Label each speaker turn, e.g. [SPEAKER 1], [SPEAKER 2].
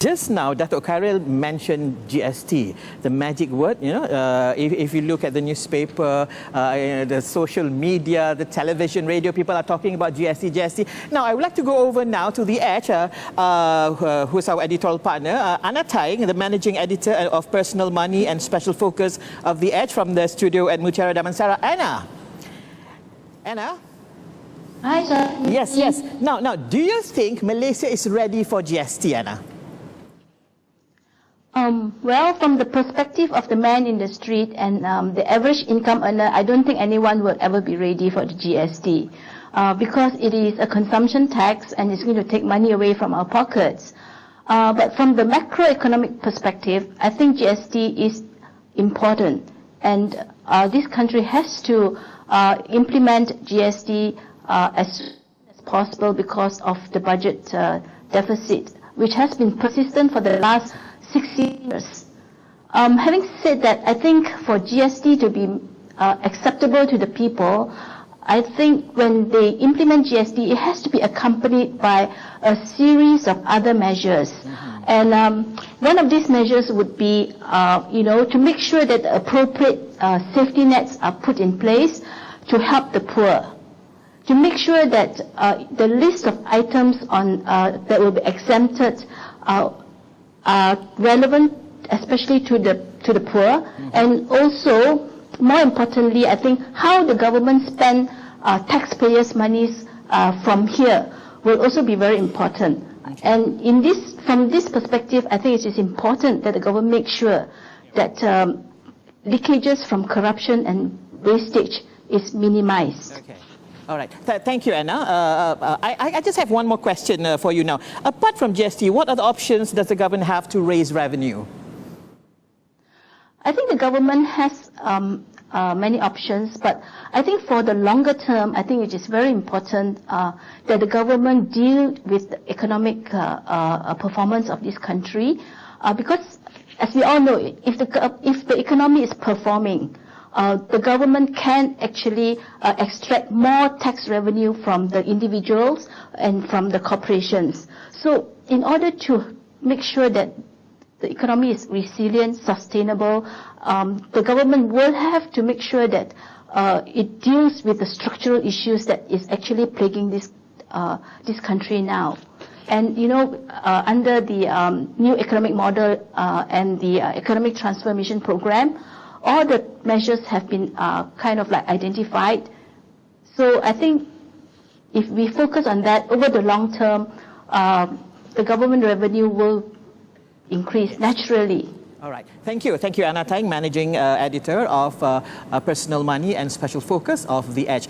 [SPEAKER 1] Just now, Dato' Khairil mentioned GST, the magic word. If you look at the newspaper, the social media, the television, radio, people are talking about GST. Now, I would like to go over now to The Edge, who's our editorial partner, Anna Taing, the managing editor of Personal Money and Special Focus of The Edge, from the studio at Mutiara Damansara. Anna?
[SPEAKER 2] Hi, sir.
[SPEAKER 1] Yes. Now, do you think Malaysia is ready for GST, Anna?
[SPEAKER 2] Well, from the perspective of the man in the street and the average income earner, I don't think anyone will ever be ready for the GST because it is a consumption tax and it's going to take money away from our pockets. But from the macroeconomic perspective, I think GST is important, and this country has to implement GST as soon as possible because of the budget deficit, which has been persistent for the last 6 years. Having said that, I think for GST to be acceptable to the people, I think when they implement GST, it has to be accompanied by a series of other measures. And one of these measures would be, to make sure that the appropriate safety nets are put in place to help the poor. To make sure that the list of items that will be exempted are relevant, especially to the poor, and also, more importantly, I think how the government spend taxpayers' monies from here will also be very important. And from this perspective, I think it is important that the government make sure that leakages from corruption and wastage is minimized.
[SPEAKER 1] Okay. All right. Thank you, Anna. I just have one more question for you now. Apart from GST, what other options does the government have to raise revenue?
[SPEAKER 2] I think the government has many options, but I think for the longer term, I think it is very important that the government deal with the economic performance of this country, because as we all know, if the economy is performing, the government can actually extract more tax revenue from the individuals and from the corporations. So in order to make sure that the economy is resilient, sustainable, the government will have to make sure that it deals with the structural issues that is actually plaguing this country now. And under the new economic model and the economic transformation program, all the measures have been identified. So I think if we focus on that over the long term, the government revenue will increase naturally.
[SPEAKER 1] All right. Thank you, Anna Taing, managing editor of Personal Money and Special Focus of The Edge.